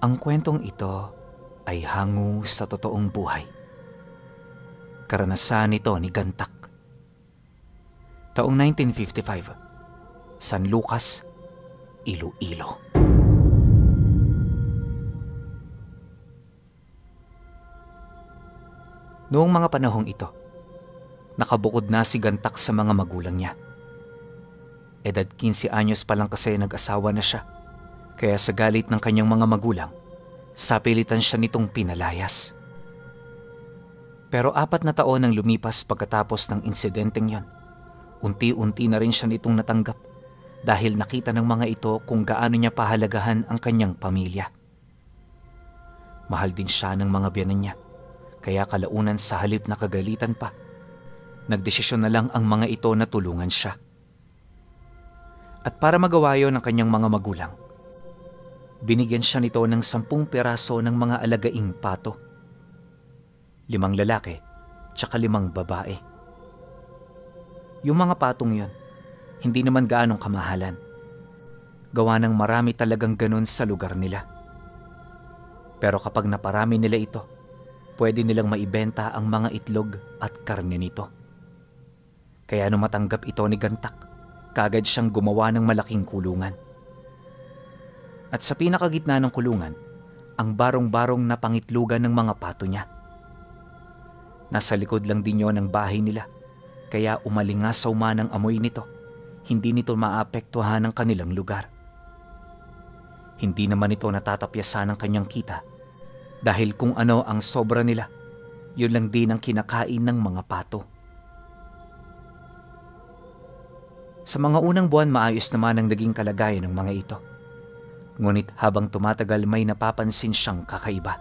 Ang kwentong ito ay hango sa totoong buhay. Karanasan nito ni Gantak. Taong 1955, San Lucas, Iloilo. Noong mga panahong ito, nakabukod na si Gantak sa mga magulang niya. Edad 15 anyos pa lang kasi nag-asawa na siya, kaya sa galit ng kanyang mga magulang, sapilitan siya nitong pinalayas. Pero 4 na taon ang lumipas pagkatapos ng insidenteng yon. Unti-unti na rin siya nitong natanggap dahil nakita ng mga ito kung gaano niya pahalagahan ang kanyang pamilya. Mahal din siya ng mga biyenan niya, kaya kalaunan sa halip na kagalitan pa, nagdesisyon na lang ang mga ito na tulungan siya. At para magawa yon ng kanyang mga magulang, binigyan siya nito ng 10 piraso ng mga alagaing pato. 5 lalaki, tsaka 5 babae. Yung mga patong yon, hindi naman gaanong kamahalan. Gawa ng marami talagang ganun sa lugar nila. Pero kapag naparami nila ito, pwede nilang maibenta ang mga itlog at karne nito. Kaya nung matanggap ito ni Gantak, kaagad siyang gumawa ng malaking kulungan. At sa pinakagitna ng kulungan, ang barong-barong na pangitlugan ng mga pato niya. Nasa likod lang din yon ng bahay nila, kaya umalingasaw man ang amoy nito, hindi nito maapektuhan ang kanilang lugar. Hindi naman ito natatapyasan ng kanyang kita, dahil kung ano ang sobra nila, yun lang din ang kinakain ng mga pato. Sa mga unang buwan, maayos naman ang naging kalagayan ng mga ito. Ngunit habang tumatagal, may napapansin siyang kakaiba.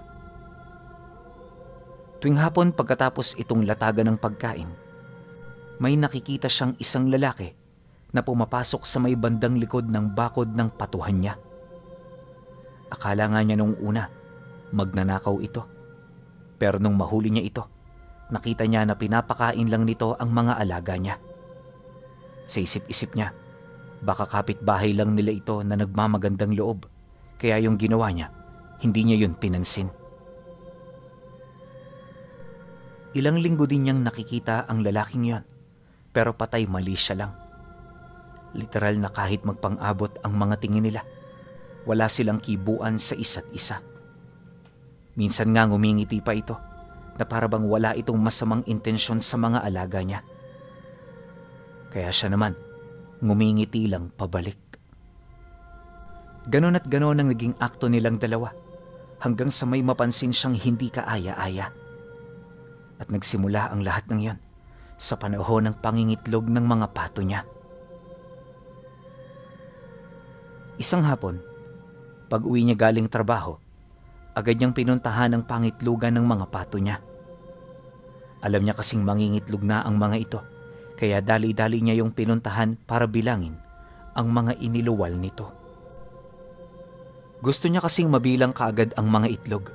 Tuwing hapon pagkatapos itong latagan ng pagkain, may nakikita siyang isang lalaki na pumapasok sa may bandang likod ng bakod ng patuhan niya. Akala nga niya nung una, magnanakaw ito. Pero nung mahuli niya ito, nakita niya na pinapakain lang nito ang mga alaga niya. Sa isip-isip niya, baka kapitbahay lang nila ito na nagmamagandang loob, kaya yung ginawa niya, hindi niya yun pinansin. Ilang linggo din niyang nakikita ang lalaking yon, pero patay mali siya lang. Literal na kahit magpang-abot ang mga tingin nila, wala silang kibuan sa isa't isa. Minsan nga ngumingiti pa ito, na parabang wala itong masamang intensyon sa mga alaga niya. Kaya siya naman, ngumingiti lang pabalik. Ganon at ganon ang naging akto nilang dalawa, hanggang sa may mapansin siyang hindi kaaya-aya. At nagsimula ang lahat ng yon sa panahon ng pangingitlog ng mga pato niya. Isang hapon, pag uwi niya galing trabaho, agad niyang pinuntahan ang pangitlugan ng mga pato niya. Alam niya kasing mangingitlog na ang mga ito, kaya dali-dali niya yung pinuntahan para bilangin ang mga iniluwal nito. Gusto niya kasing mabilang kaagad ang mga itlog,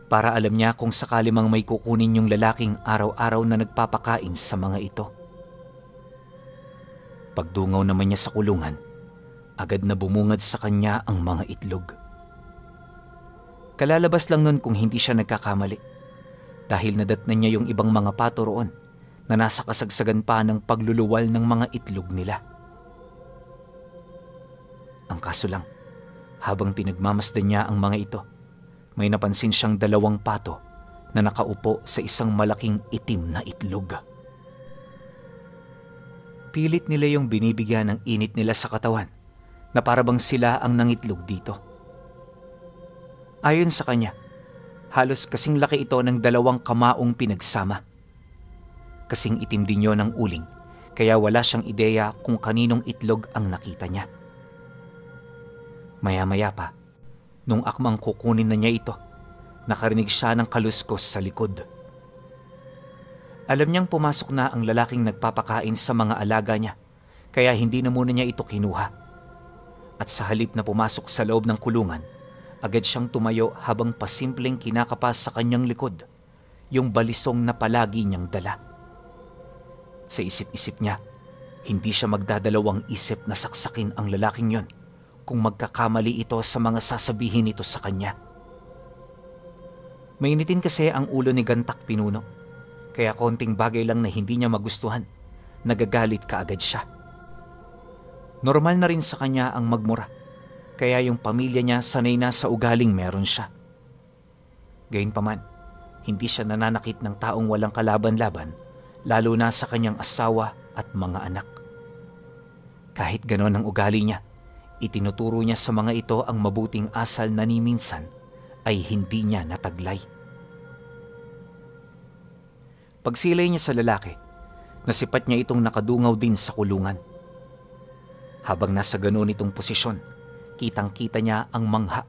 para alam niya kung sakali mang may kukunin yung lalaking araw-araw na nagpapakain sa mga ito. Pagdungaw naman niya sa kulungan, agad na bumungad sa kanya ang mga itlog. Kalalabas lang nun kung hindi siya nagkakamali, dahil nadatnan niya yung ibang mga pato roon na nasa kasagsagan pa ng pagluluwal ng mga itlog nila. Ang kaso lang, habang pinagmamasdan niya ang mga ito, may napansin siyang 2 pato na nakaupo sa isang malaking itim na itlog. Pilit nila yung binibigyan ng init nila sa katawan, na parabang sila ang nangitlog dito. Ayon sa kanya, halos kasing laki ito ng 2 kamaong pinagsama. Kasing itim din yon ng uling, kaya wala siyang ideya kung kaninong itlog ang nakita niya. Maya-maya pa, nung akmang kukunin na niya ito, nakarinig siya ng kaluskos sa likod. Alam niyang pumasok na ang lalaking nagpapakain sa mga alaga niya, kaya hindi na muna niya ito kinuha. At sa halip na pumasok sa loob ng kulungan, agad siyang tumayo habang pasimpleng kinakapas sa kanyang likod yung balisong na palagi niyang dala. Sa isip-isip niya, hindi siya magdadalawang isip na saksakin ang lalaking yon kung magkakamali ito sa mga sasabihin nito sa kanya. Mainitin kasi ang ulo ni Gantak Pinuno, kaya konting bagay lang na hindi niya magustuhan, nagagalit kaagad siya. Normal na rin sa kanya ang magmura, kaya yung pamilya niya sanay na sa ugaling meron siya. Gayunpaman, hindi siya nananakit ng taong walang kalaban-laban, lalo na sa kanyang asawa at mga anak. Kahit ganon ang ugali niya, itinuturo niya sa mga ito ang mabuting asal na ni minsan ay hindi niya nataglay. Pagsilay niya sa lalaki, nasipat niya itong nakadungaw din sa kulungan. Habang nasa ganoon itong posisyon, kitang-kita niya ang mangha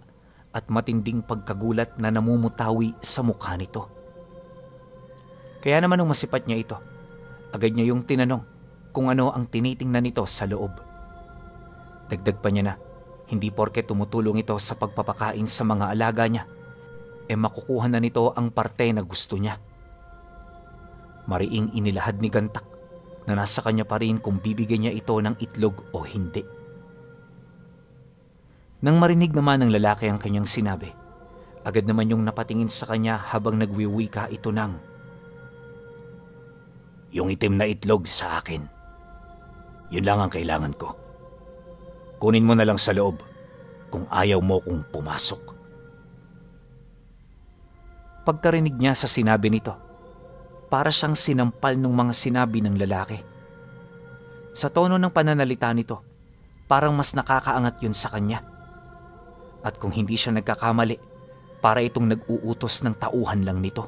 at matinding pagkagulat na namumutawi sa mukha nito. Kaya naman nung masipat niya ito, agad niya yung tinanong kung ano ang tinitingnan nito sa loob. Dagdag pa niya na, hindi porke tumutulong ito sa pagpapakain sa mga alaga niya, makukuha na nito ang parte na gusto niya. Mariing inilahad ni Gantak na nasa kanya pa rin kung bibigyan niya ito ng itlog o hindi. Nang marinig naman ng lalaki ang kanyang sinabi, agad naman yung napatingin sa kanya habang nagwiwika ito ng, "Yung itim na itlog sa akin. Yun lang ang kailangan ko. Kunin mo na lang sa loob kung ayaw mo kong pumasok." Pagkarinig niya sa sinabi nito, para siyang sinampal ng mga sinabi ng lalaki. Sa tono ng pananalita nito, parang mas nakakaangat yun sa kanya. At kung hindi siya nagkakamali, para itong nag-uutos ng tauhan lang nito.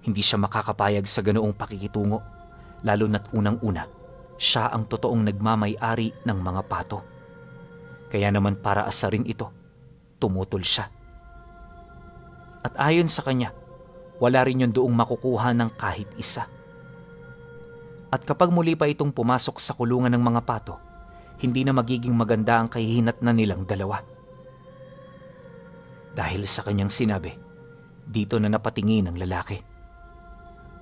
Hindi siya makakapayag sa ganoong pakikitungo, lalo na't unang-una, siya ang totoong nagmamay-ari ng mga pato. Kaya naman para asarin ito, tumutol siya. At ayon sa kanya, wala rin yun doong makukuha ng kahit isa. At kapag muli pa itong pumasok sa kulungan ng mga pato, hindi na magiging maganda ang kahihinatnan nilang dalawa. Dahil sa kanyang sinabi, dito na napatingin ang lalaki.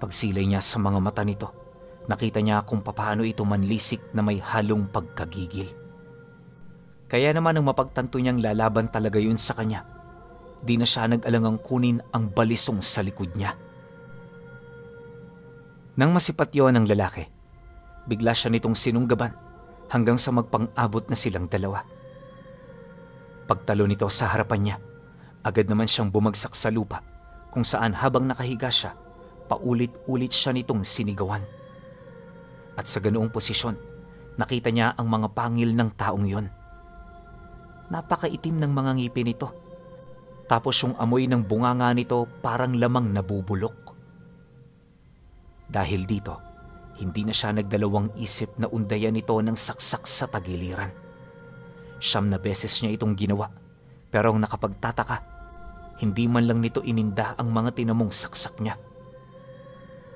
Pagsilay niya sa mga mata nito, nakita niya kung papaano ito manlisik na may halong pagkagigil. Kaya naman nang mapagtanto niyang lalaban talaga yun sa kanya, di na siya nag-alangang kunin ang balisong sa likod niya. Nang masipat yon ng lalaki, bigla siya nitong sinunggaban hanggang sa magpang-abot na silang dalawa. Pagtalo nito sa harapan niya, agad naman siyang bumagsak sa lupa kung saan habang nakahiga siya, paulit-ulit siya nitong sinigawan. At sa ganoong posisyon, nakita niya ang mga pangil ng taong yon. Napakaitim ng mga ngipin nito. Tapos yung amoy ng bunganga nito parang lamang nabubulok. Dahil dito, hindi na siya nagdalawang isip na undayan ito ng saksak sa tagiliran. 9 na beses niya itong ginawa, pero ang nakapagtataka, hindi man lang nito ininda ang mga tinamong saksak niya.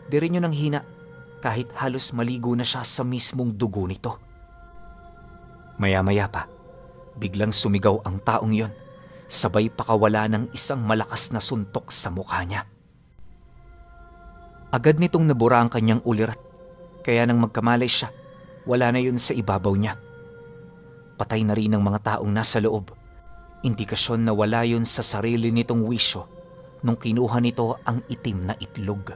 Di rin yun ang hina, kahit halos maligo na siya sa mismong dugo nito. Maya-maya pa, biglang sumigaw ang taong yon, sabay pakawala ng isang malakas na suntok sa mukha niya. Agad nitong nabura ang kanyang ulirat, kaya nang magkamalay siya, wala na yun sa ibabaw niya. Patay na rin ang mga taong nasa loob, indikasyon na wala yun sa sarili nitong wisyo nung kinuha nito ang itim na itlog.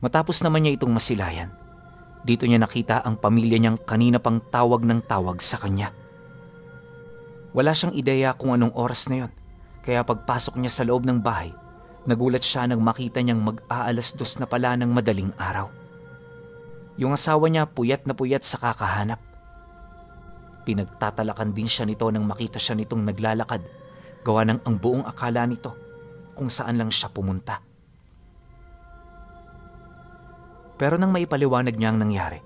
Matapos naman niya itong masilayan, dito niya nakita ang pamilya niyang kanina pang tawag ng tawag sa kanya. Wala siyang ideya kung anong oras na yon, kaya pagpasok niya sa loob ng bahay, nagulat siya nang makita niyang mag-aalas-2 na pala ng madaling araw. Yung asawa niya puyat na puyat sa kakahanap. Pinagtatalakan din siya nito nang makita siya nitong naglalakad, gawa ng ang buong akala nito kung saan lang siya pumunta. Pero nang maipaliwanag niya ang nangyari,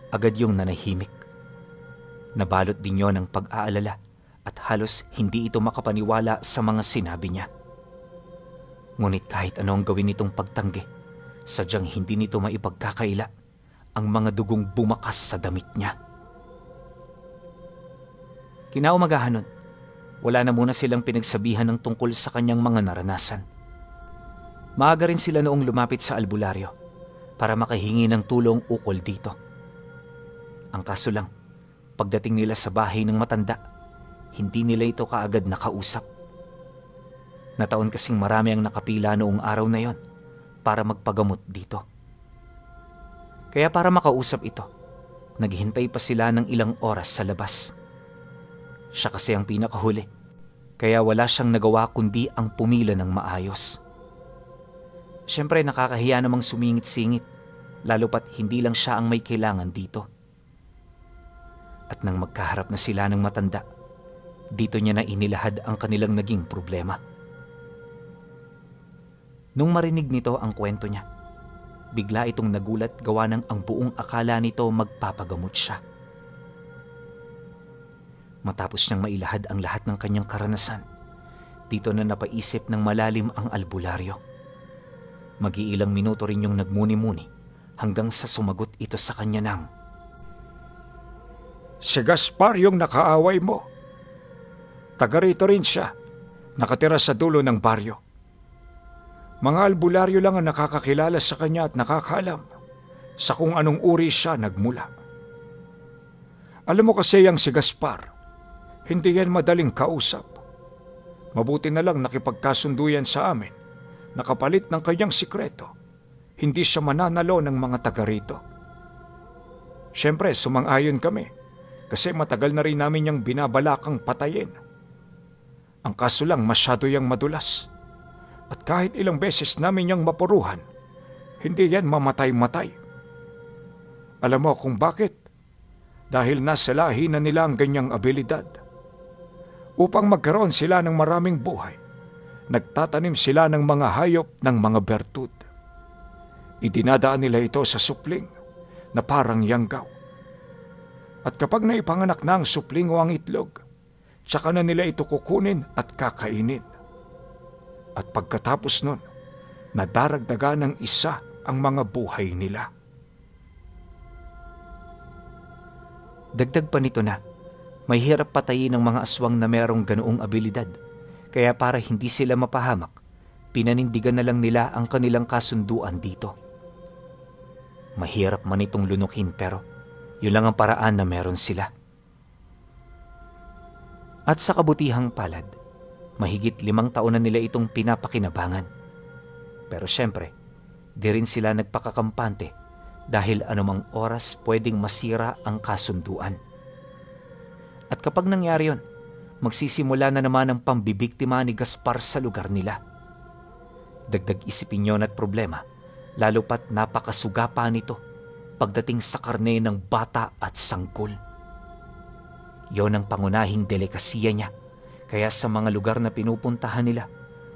agad yung nanahimik. Nabalot din yon ng pag-aalala at halos hindi ito makapaniwala sa mga sinabi niya. Ngunit kahit ano ang gawin nitong pagtanggi, sadyang hindi nito maipagkakaila ang mga dugong bumakas sa damit niya. Kinaumagahan nun, wala na muna silang pinagsabihan ng tungkol sa kanyang mga naranasan. Maaga rin sila noong lumapit sa albularyo para makahingi ng tulong ukol dito. Ang kaso lang, Pagdating nila sa bahay ng matanda, hindi nila ito kaagad nakausap. Nataon kasing marami ang nakapila noong araw na yon para magpagamot dito. Kaya para makausap ito, naghintay pa sila ng ilang oras sa labas. Siya kasi ang pinakahuli, kaya wala siyang nagawa kundi ang pumila ng maayos. Siyempre nakakahiya namang sumingit-singit, lalo pat hindi lang siya ang may kailangan dito. At nang magkaharap na sila ng matanda, dito niya na inilahad ang kanilang naging problema. Nung marinig nito ang kwento niya, bigla itong nagulat gawa ng ang buong akala nito magpapagamot siya. Matapos niyang mailahad ang lahat ng kanyang karanasan, dito na napaisip ng malalim ang albularyo. Mag-iilang minuto rin yung nagmuni-muni hanggang sa sumagot ito sa kanya ng, "Si Gaspar yung nakaaway mo. Taga rito rin siya, nakatira sa dulo ng baryo. Mga albularyo lang ang nakakakilala sa kanya at nakakaalam sa kung anong uri siya nagmula. Alam mo kasi yang si Gaspar, hindi yan madaling kausap. Mabuti na lang nakipagkasundo yan sa amin. Nakapalit ng kanyang sikreto. Hindi siya mananalo ng mga taga rito. Siyempre, sumang-ayon kami kasi matagal na rin namin niyang binabalakang patayin. Ang kaso lang masyado yang madulas. At kahit ilang beses namin niyang mapuruhan, hindi yan mamatay-matay. Alam mo kung bakit? Dahil nasa lahi na nila ang ganyang abilidad. Upang magkaroon sila ng maraming buhay, nagtatanim sila ng mga hayop ng mga bertud. Idinadaan nila ito sa supling na parang yanggaw. At kapag naipanganak na ang supling o ang itlog, tsaka na nila ito kukunin at kakainin. At pagkatapos nun, nadaragdagan ng isa ang mga buhay nila." Dagdag pa nito na, may hirap patayin ng mga aswang na merong ganoong abilidad, kaya para hindi sila mapahamak, pinanindigan na lang nila ang kanilang kasunduan dito. Mahirap man itong lunukin pero yun lang ang paraan na meron sila. At sa kabutihang palad, mahigit 5 taon na nila itong pinapakinabangan. Pero syempre, di rin sila nagpakakampante dahil anumang oras pwedeng masira ang kasunduan. At kapag nangyari yun, magsisimula na naman ang pambibiktima ni Gaspar sa lugar nila. Dagdag isipin yun at problema, lalo pat napakasugapa nito pagdating sa karne ng bata at sanggol. Yon ang pangunahing delikasiya niya. Kaya sa mga lugar na pinupuntahan nila,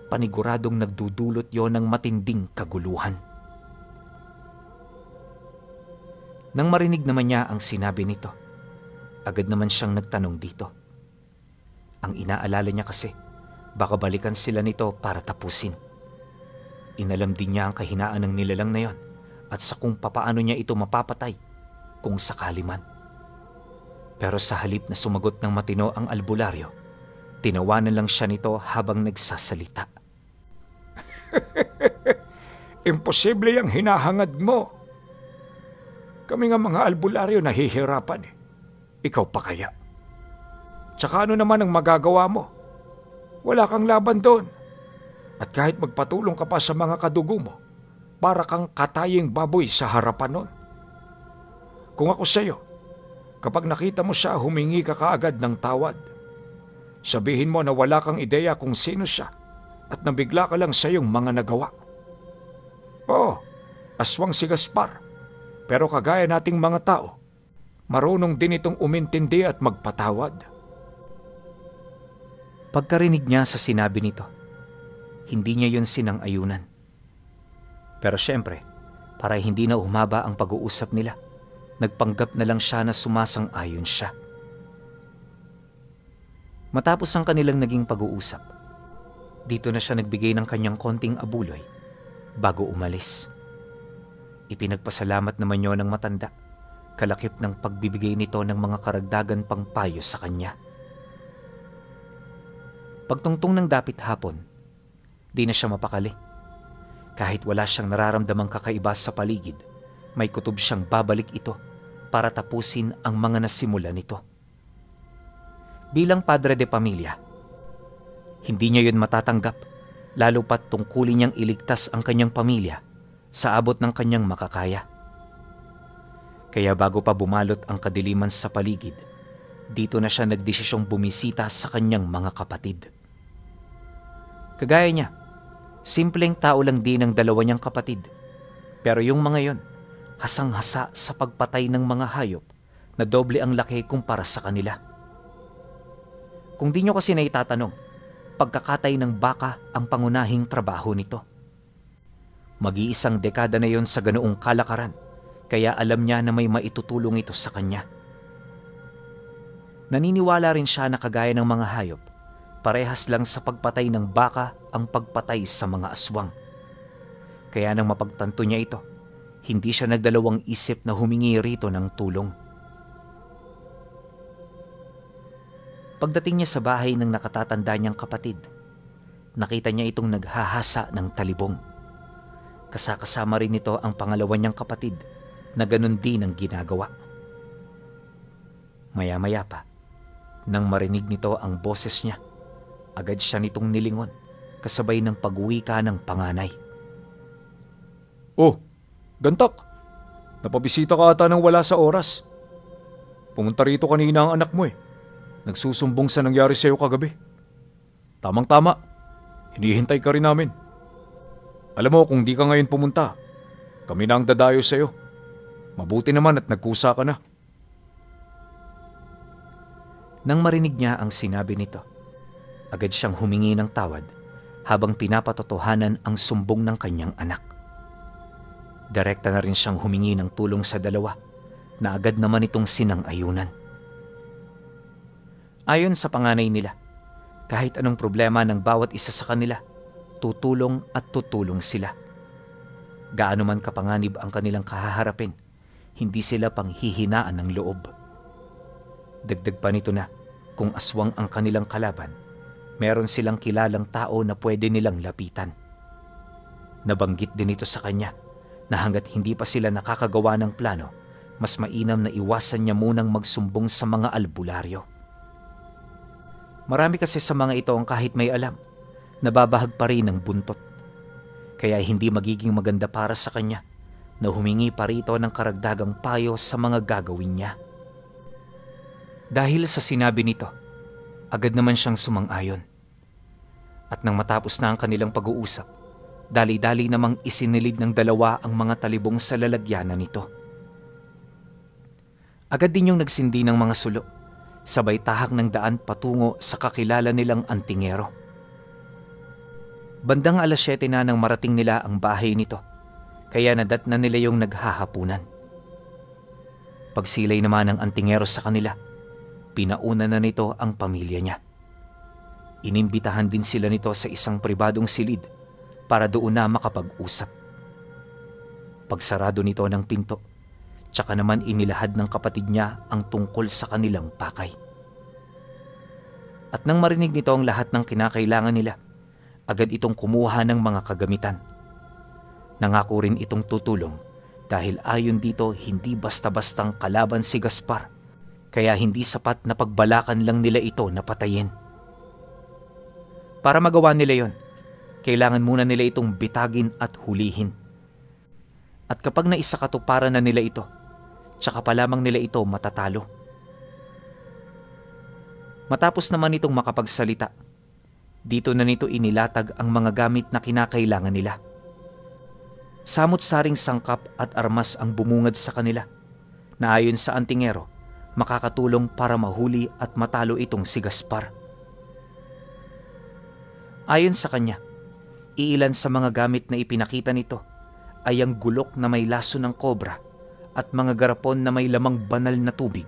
paniguradong nagdudulot yon ng matinding kaguluhan. Nang marinig naman niya ang sinabi nito, agad naman siyang nagtanong dito. Ang inaalala niya kasi, baka balikan sila nito para tapusin. Inalam din niya ang kahinaan ng nilalang na yon at sa kung papaano niya ito mapapatay kung sakali man. Pero sa halip na sumagot ng matino ang albularyo, tinawanan lang siya nito habang nagsasalita. "Imposible yung hinahangad mo. Kami nga mga albularyo nahihirapan eh. Ikaw pa kaya? Tsaka ano naman ang magagawa mo? Wala kang laban doon. At kahit magpatulong ka pa sa mga kadugo mo, para kang kataying baboy sa harapan nun. Kung ako sa'yo, kapag nakita mo siya, humingi ka kaagad ng tawad. Sabihin mo na wala kang ideya kung sino siya at nabigla ka lang sa iyong mga nagawa. Oo, aswang si Gaspar, pero kagaya nating mga tao, marunong din itong umintindi at magpatawad." Pagkarinig niya sa sinabi nito, hindi niya yun sinang-ayunan. Pero syempre, para hindi na humaba ang pag-uusap nila, nagpanggap na lang siya na sumasang-ayon siya. Matapos ang kanilang naging pag-uusap, dito na siya nagbigay ng kanyang konting abuloy bago umalis. Ipinagpasalamat naman niyo ng matanda, kalakip ng pagbibigay nito ng mga karagdagan pang payo sa kanya. Pagtungtong ng dapit hapon, di na siya mapakali. Kahit wala siyang nararamdamang kakaiba sa paligid, may kutob siyang babalik ito para tapusin ang mga nasimula nito. Bilang padre de pamilya, hindi niya yun matatanggap, lalo pat tungkulin niyang iligtas ang kanyang pamilya sa abot ng kanyang makakaya. Kaya bago pa bumalot ang kadiliman sa paligid, dito na siya nagdesisyong bumisita sa kanyang mga kapatid. Kagaya niya, simpleng tao lang din ang dalawa niyang kapatid, pero yung mga yon, hasang-hasa sa pagpatay ng mga hayop na doble ang laki kumpara sa kanila. Kung di nyo kasi na itatanong, pagkakatay ng baka ang pangunahing trabaho nito. Mag-iisang dekada na yon sa ganoong kalakaran, kaya alam niya na may maitutulong ito sa kanya. Naniniwala rin siya na kagaya ng mga hayop, parehas lang sa pagpatay ng baka ang pagpatay sa mga aswang. Kaya nang mapagtanto niya ito, hindi siya nagdalawang isip na humingi rito ng tulong. Pagdating niya sa bahay ng nakatatanda niyang kapatid, nakita niya itong naghahasa ng talibong. Kasama rin nito ang pangalawa niyang kapatid na ganun din ang ginagawa. Maya-maya pa, nang marinig nito ang boses niya, agad siya nitong nilingon kasabay ng pag-uwika ng panganay. Oh, Gantak! Napabisita ka ata nang wala sa oras. Pumunta rito kanina ang anak mo eh. Nagsusumbong sa nangyari sa'yo kagabi. Tamang-tama. Hinihintay ka rin namin. Alam mo, kung di ka ngayon pumunta, kami na ang dadayo sa'yo. Mabuti naman at nagkusa ka na. Nang marinig niya ang sinabi nito, agad siyang humingi ng tawad habang pinapatotohanan ang sumbong ng kanyang anak. Direkta na rin siyang humingi ng tulong sa dalawa na agad naman itong sinang-ayunan. Ayon sa panganay nila, kahit anong problema ng bawat isa sa kanila, tutulong at tutulong sila. Gaano man kapanganib ang kanilang kahaharapin, hindi sila panghihinaan ng loob. Dagdag pa nito na, kung aswang ang kanilang kalaban, meron silang kilalang tao na pwede nilang lapitan. Nabanggit din ito sa kanya na hanggat hindi pa sila nakakagawa ng plano, mas mainam na iwasan niya munang magsumbong sa mga albularyo. Marami kasi sa mga ito ang kahit may alam, nababahag pa rin ng buntot. Kaya hindi magiging maganda para sa kanya na humingi pa rito ng karagdagang payo sa mga gagawin niya. Dahil sa sinabi nito, agad naman siyang sumang-ayon. At nang matapos na ang kanilang pag-uusap, dali-dali namang isinilid ng dalawa ang mga talibong sa lalagyanan nito. Agad din yung nagsindi ng mga sulo, sabay tahak ng daan patungo sa kakilala nilang antingero. Bandang 7:00 na nang marating nila ang bahay nito, kaya nadatna nila yung naghahapunan. Pagsilay naman ng antingero sa kanila, pinauna na nito ang pamilya niya. Inimbitahan din sila nito sa isang pribadong silid para doon na makapag-usap. Pagsarado nito ng pinto, tsaka naman inilahad ng kapatid niya ang tungkol sa kanilang pakay. At nang marinig nito ang lahat ng kinakailangan nila, agad itong kumuha ng mga kagamitan. Nangako rin itong tutulong dahil ayon dito hindi basta-bastang kalaban si Gaspar, kaya hindi sapat na pagbalakan lang nila ito na patayin. Para magawa nila yon, kailangan muna nila itong bitagin at hulihin. At kapag naisakatuparan na nila ito, tsaka pa lamang nila ito matatalo. Matapos naman itong makapagsalita, dito na nito inilatag ang mga gamit na kinakailangan nila. Samot-saring sangkap at armas ang bumungad sa kanila, na ayon sa antingero, makakatulong para mahuli at matalo itong si Gaspar. Ayon sa kanya, iilan sa mga gamit na ipinakita nito ay ang gulok na may laso ng kobra at mga garapon na may lamang banal na tubig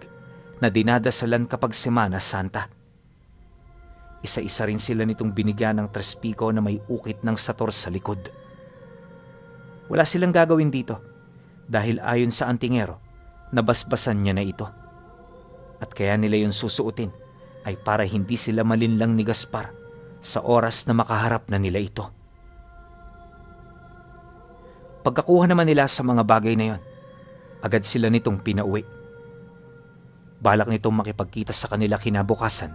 na dinadasalan kapag Semana Santa. Isa-isa rin sila nitong binigyan ng trespiko na may ukit ng sator sa likod. Wala silang gagawin dito dahil ayon sa antingero, nabasbasan niya na ito. At kaya nila yung susuotin ay para hindi sila malinlang ni Gaspar sa oras na makaharap na nila ito. Pagkakuha naman nila sa mga bagay na yon, agad sila nitong pinauwi. Balak nitong makipagkita sa kanila kinabukasan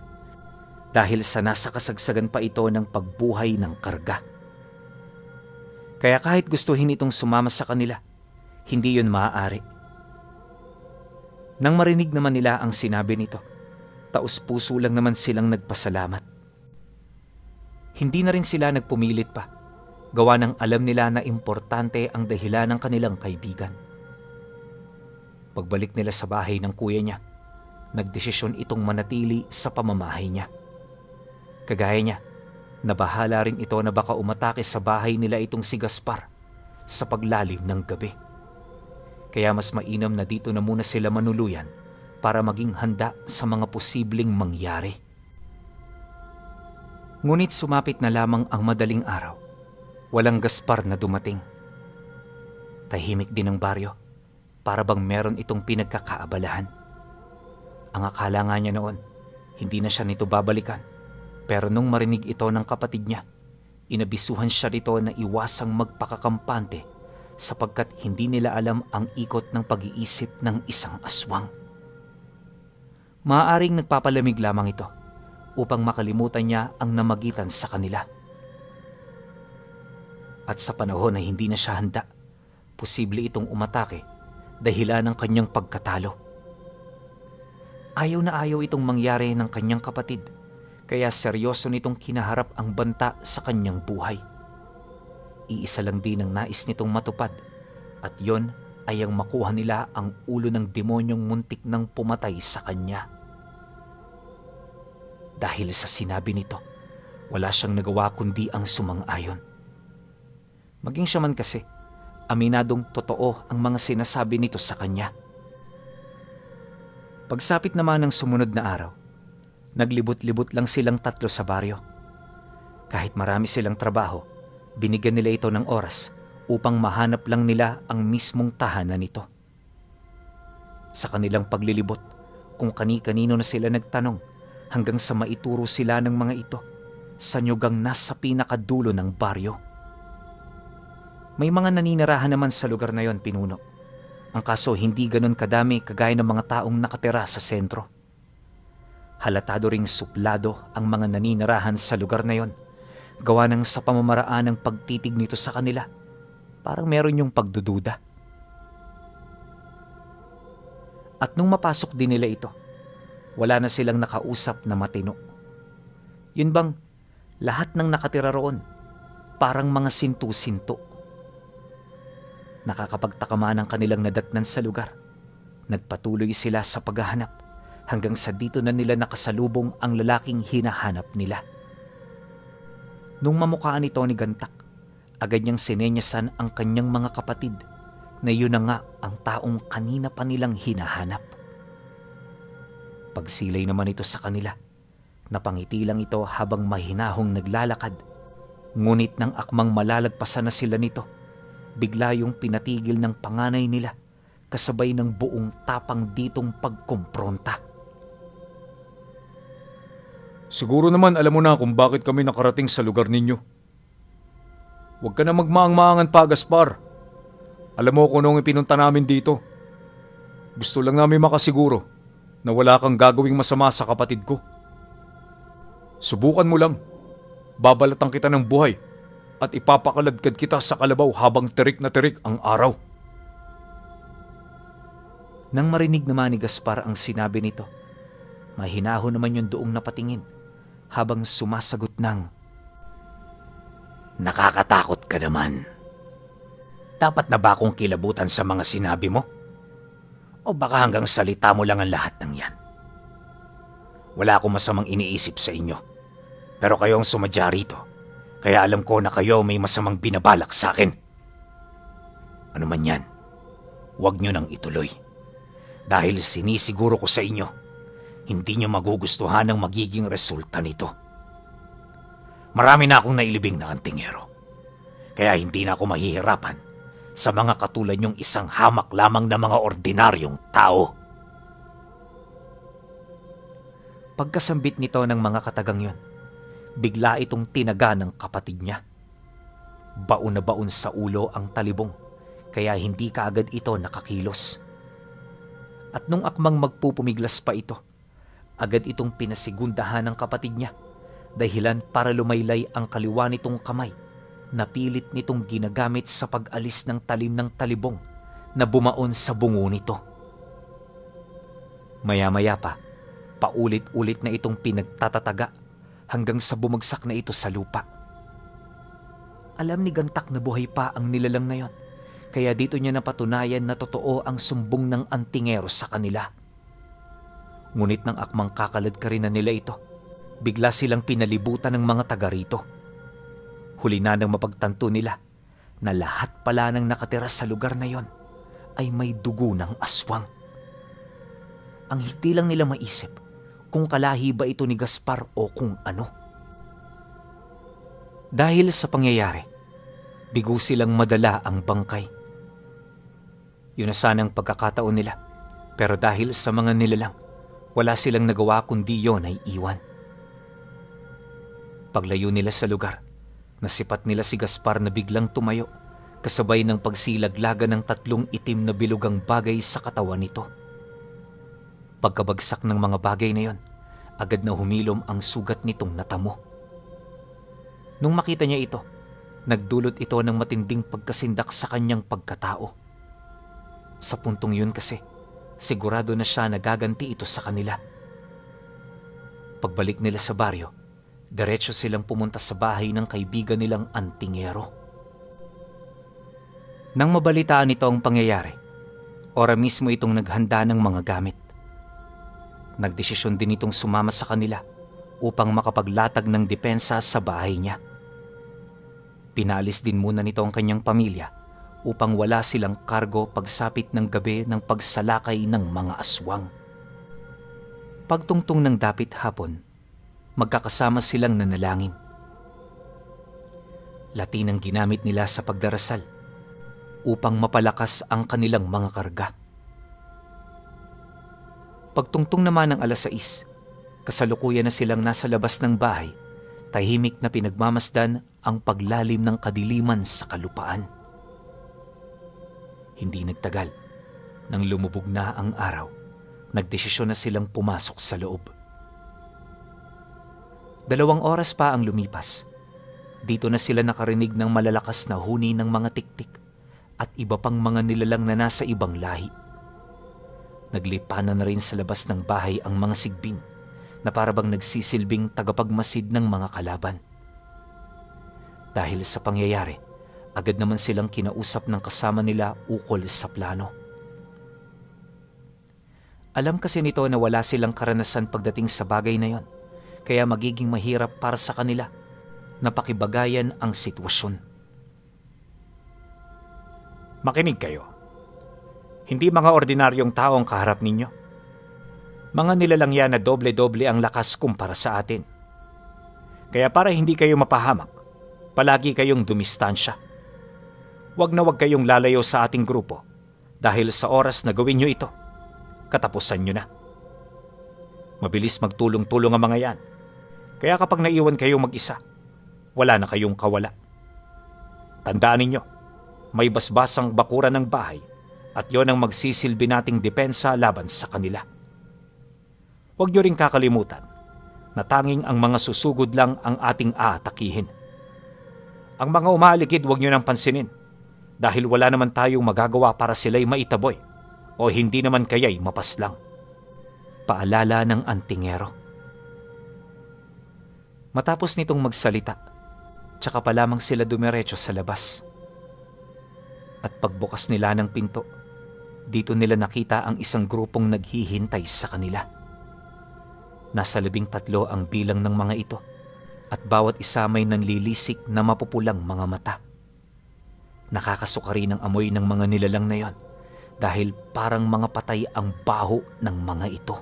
dahil sa nasa kasagsagan pa ito ng pagbuhay ng karga. Kaya kahit gustuhin itong sumama sa kanila, hindi yun maaari. Nang marinig naman nila ang sinabi nito, taos-puso lang naman silang nagpasalamat. Hindi na rin sila nagpumilit pa, gawa ng alam nila na importante ang dahilan ng kanilang kaibigan. Pagbalik nila sa bahay ng kuya niya, nagdesisyon itong manatili sa pamamahay niya. Kagaya niya, nabahala rin ito na baka umatake sa bahay nila itong si Gaspar sa paglalim ng gabi. Kaya mas mainam na dito na muna sila manuluyan para maging handa sa mga posibleng mangyari. Ngunit sumapit na lamang ang madaling araw. Walang Gaspar na dumating. Tahimik din ang baryo, para bang meron itong pinagkakaabalahan. Ang akala nga niya noon, hindi na siya nito babalikan. Pero nung marinig ito ng kapatid niya, inabisuhan siya nito na iwasang magpakakampante sapagkat hindi nila alam ang ikot ng pag-iisip ng isang aswang. Maaaring nagpapalamig lamang ito upang makalimutan niya ang namagitan sa kanila. At sa panahon na hindi na siya handa, posible itong umatake dahilan ng kanyang pagkatalo. Ayaw na ayaw itong mangyari ng kanyang kapatid, kaya seryoso nitong kinaharap ang banta sa kanyang buhay. Iisa lang din ang nais nitong matupad, at yon ay ang makuha nila ang ulo ng demonyong muntik nang pumatay sa kanya. Dahil sa sinabi nito, wala siyang nagawa kundi ang sumang-ayon. Maging siya man kasi, aminadong totoo ang mga sinasabi nito sa kanya. Pagsapit naman ng sumunod na araw, naglibot-libot lang silang tatlo sa baryo. Kahit marami silang trabaho, binigyan nila ito ng oras upang mahanap lang nila ang mismong tahanan nito. Sa kanilang paglilibot, kung kani-kanino na sila nagtanong hanggang sa maituro sila ng mga ito sa nyugang nasa pinakadulo ng baryo. May mga naninirahan naman sa lugar na yon, pinuno. Ang kaso hindi ganon kadami kagaya ng mga taong nakatira sa sentro. Halatado ring suplado ang mga naninirahan sa lugar na yon, gawa ng sa pamamaraan ng pagtitig nito sa kanila. Parang meron yung pagdududa. At nung mapasok din nila ito, wala na silang nakausap na matino. Yun bang lahat ng nakatira roon parang mga sintu-sinto. Nakakapagtaka man ang kanilang nadatnan sa lugar. Nagpatuloy sila sa paghahanap hanggang sa dito na nila nakasalubong ang lalaking hinahanap nila. Nung mamukhaan ito ni Gantak, agad niyang sinenyasan ang kanyang mga kapatid na yun na nga ang taong kanina pa nilang hinahanap. Pagsilay naman ito sa kanila, napangiti lang ito habang mahinahong naglalakad. Ngunit nang akmang malalagpasan na sila nito, bigla yung pinatigil ng panganay nila kasabay ng buong tapang ditong pagkumpronta. Siguro naman alam mo na kung bakit kami nakarating sa lugar ninyo. Huwag ka na magmaang-maangan pa, Gaspar. Alam mo kung anong ipinunta namin dito. Gusto lang namin makasiguro na wala kang gagawing masama sa kapatid ko. Subukan mo lang. Babalatan kita ng buhay at ipapakaladkad kita sa kalabaw habang tirik na tirik ang araw. Nang marinig naman ni Gaspar ang sinabi nito, mahinaho naman yung doong napatingin habang sumasagot ng, "Nakakatakot ka naman. Dapat na ba akong kilabutan sa mga sinabi mo? O baka hanggang salita mo lang ang lahat ng yan? Wala akong masamang iniisip sa inyo, pero kayo ang sumadya rito, kaya alam ko na kayo may masamang binabalak sa akin. Ano man yan, huwag nyo nang ituloy. Dahil sinisiguro ko sa inyo, hindi nyo magugustuhan ang magiging resulta nito. Marami na akong nailibing na antingero, kaya hindi na ako mahihirapan sa mga katulad niyong isang hamak lamang na mga ordinaryong tao." Pagkasambit nito ng mga katagang yon, bigla itong tinaga ng kapatid niya. Baon na baon sa ulo ang talibong, kaya hindi kaagad ito nakakilos. At nung akmang magpupumiglas pa ito, Agad itong pinasigundahan ng kapatid niya, dahilan para lumaylay ang kaliwa nitong kamay na pilit nitong ginagamit sa pag-alis ng talim ng talibong na bumaon sa bungo nito. Maya-maya pa, paulit-ulit na itong pinagtatataga hanggang sa bumagsak na ito sa lupa. Alam ni Gantak na buhay pa ang nilalang na yon, kaya dito niya napatunayan na totoo ang sumbong ng antingero sa kanila. Ngunit nang akmang kakalad ka rin na nila ito, bigla silang pinalibutan ng mga taga rito. Huli na nang mapagtanto nila na lahat pala ng nakatira sa lugar na yon ay may dugo ng aswang. Ang hindi lang nila maisip kung kalahi ba ito ni Gaspar o kung ano. Dahil sa pangyayari, bigo silang madala ang bangkay. Yun na sanang pagkakataon nila, pero dahil sa mga nilalang, wala silang nagawa kundi yon ay iwan. Paglayo nila sa lugar, nasipat nila si Gaspar na biglang tumayo, kasabay ng pagsilaglaga ng 3 itim na bilugang bagay sa katawan nito. Pagkabagsak ng mga bagay na yon, agad na humilom ang sugat nitong natamo. Nung makita niya ito, nagdulot ito ng matinding pagkasindak sa kanyang pagkatao. Sa puntong yun kasi, sigurado na siya nagaganti ito sa kanila. Pagbalik nila sa baryo, diretso silang pumunta sa bahay ng kaibigan nilang antingero. Nang mabalitaan nito ang pangyayari, ora mismo itong naghanda ng mga gamit. Nagdesisyon din itong sumama sa kanila upang makapaglatag ng depensa sa bahay niya. Pinalis din muna nito ang kanyang pamilya upang wala silang kargo pagsapit ng gabi ng pagsalakay ng mga aswang. Pagtungtong ng dapit hapon, magkakasama silang nanalangin. Latin ang ginamit nila sa pagdarasal upang mapalakas ang kanilang mga karga. Pagtungtong naman ng 6:00, kasalukuyan na silang nasa labas ng bahay, tahimik na pinagmamasdan ang paglalim ng kadiliman sa kalupaan. Hindi nagtagal, nang lumubog na ang araw, nagdesisyon na silang pumasok sa loob. 2 oras pa ang lumipas. Dito na sila nakarinig ng malalakas na huni ng mga tiktik at iba pang mga nilalang na nasa ibang lahi. Naglipanan na rin sa labas ng bahay ang mga sigbin na parabang nagsisilbing tagapagmasid ng mga kalaban. Dahil sa pangyayari, agad naman silang kinausap ng kasama nila ukol sa plano. Alam kasi nito na wala silang karanasan pagdating sa bagay na yon, kaya magiging mahirap para sa kanila na pakibagayan ang sitwasyon. Makinig kayo. Hindi mga ordinaryong tao ang kaharap ninyo. Mga nilalang yan na doble-doble ang lakas kumpara sa atin. Kaya para hindi kayo mapahamak, palagi kayong dumistansya. Huwag na huwag kayong lalayo sa ating grupo dahil sa oras na gawin nyo ito, katapusan nyo na. Mabilis magtulong-tulong ang mga yan. Kaya kapag naiwan kayong mag-isa, wala na kayong kawala. Tandaan ninyo, may basbasang bakuran ng bahay at yon ang magsisilbi nating depensa laban sa kanila. Huwag nyo rin kakalimutan na tanging ang mga susugod lang ang ating aatakihin. Ang mga umaligid huwag nyo nang pansinin dahil wala naman tayong magagawa para sila'y maitaboy o hindi naman kaya'y mapaslang. Paalala ng antingero. Matapos nitong magsalita, tsaka pa lamang sila dumiretso sa labas. At pagbukas nila ng pinto, dito nila nakita ang isang grupong naghihintay sa kanila. Nasa 13 ang bilang ng mga ito at bawat isa may nanlilisik na mapupulang mga mata. Nakakasuka rin ang amoy ng mga nilalang na yon dahil parang mga patay ang baho ng mga ito.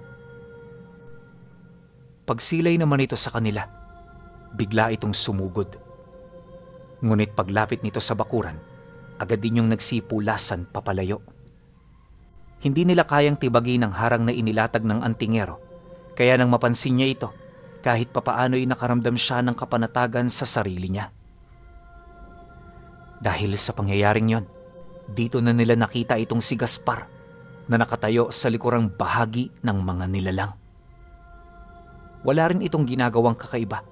Pagsilay naman ito sa kanila, bigla itong sumugod. Ngunit paglapit nito sa bakuran, agad din yung nagsipulasan papalayo. Hindi nila kayang tibagin ang harang na inilatag ng antingero, kaya nang mapansin niya ito, kahit papaano'y nakaramdam siya ng kapanatagan sa sarili niya. Dahil sa pangyayaring yon, dito na nila nakita itong si Gaspar na nakatayo sa likurang bahagi ng mga nilalang. Wala rin itong ginagawang kakaiba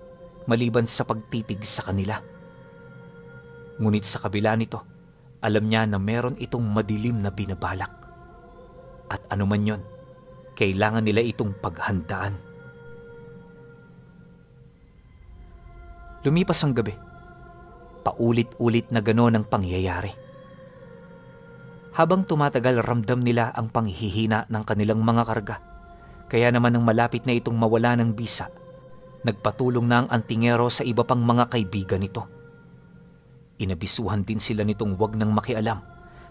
maliban sa pagtitig sa kanila. Ngunit sa kabila nito, alam niya na meron itong madilim na binabalak. At anuman yon, kailangan nila itong paghandaan. Lumipas ang gabi. Paulit-ulit na gano'n ang pangyayari. Habang tumatagal, ramdam nila ang panghihina ng kanilang mga karga. Kaya naman nang malapit na itong mawala ng bisa, nagpatulong na ang antingero sa iba pang mga kaibigan nito. Inabisuhan din sila nitong wag nang makialam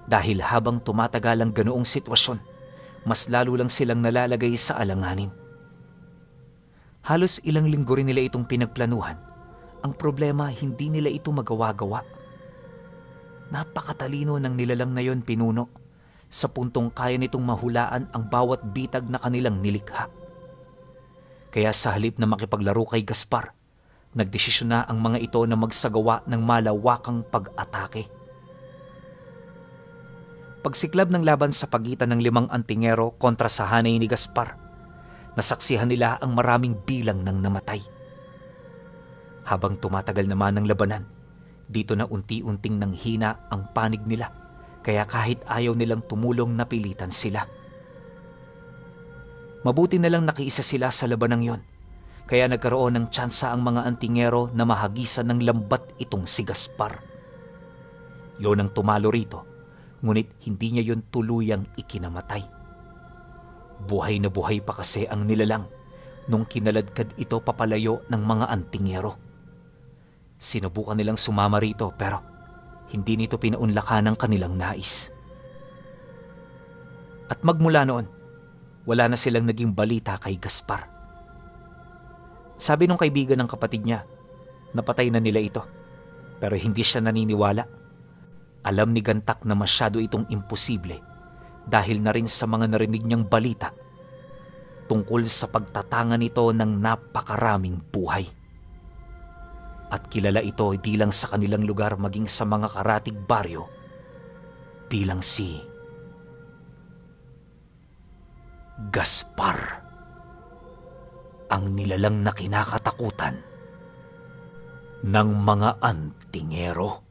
dahil habang tumatagal ang ganoong sitwasyon, mas lalo lang silang nalalagay sa alanganin. Halos ilang linggo rin nila itong pinagplanuhan. Ang problema, hindi nila ito magawa-gawa. Napakatalino ng nilalang na yon, pinuno, sa puntong kaya nitong mahulaan ang bawat bitag na kanilang nilikha. Kaya sa halip na makipaglaro kay Gaspar, nagdesisyon na ang mga ito na magsagawa ng malawakang pag-atake. Pagsiklab ng laban sa pagitan ng 5 antingero kontra sa hanay ni Gaspar, nasaksihan nila ang maraming bilang ng namatay. Habang tumatagal naman ang labanan, dito na unti-unting nanghina ang panig nila, kaya kahit ayaw nilang tumulong, napilitan sila. Mabuti na lang nakiisa sila sa labanang yon, kaya nagkaroon ng tsansa ang mga antingero na mahagisan ng lambat itong si Gaspar. Yon ang tumalo rito, ngunit hindi niya yon tuluyang ikinamatay. Buhay na buhay pa kasi ang nilalang nung kinaladkad ito papalayo ng mga antingero. Sinubukan nilang sumama rito pero hindi nito pinaunlakan ang kanilang nais. At magmula noon, wala na silang naging balita kay Gaspar. Sabi nung kaibigan ng kapatid niya, napatay na nila ito, pero hindi siya naniniwala. Alam ni Gantak na masyado itong imposible dahil na rin sa mga narinig niyang balita tungkol sa pagtatanga nito ng napakaraming buhay. At kilala ito di lang sa kanilang lugar maging sa mga karatig baryo bilang si Gaspar, ang nilalang na kinakatakutan ng mga antingero.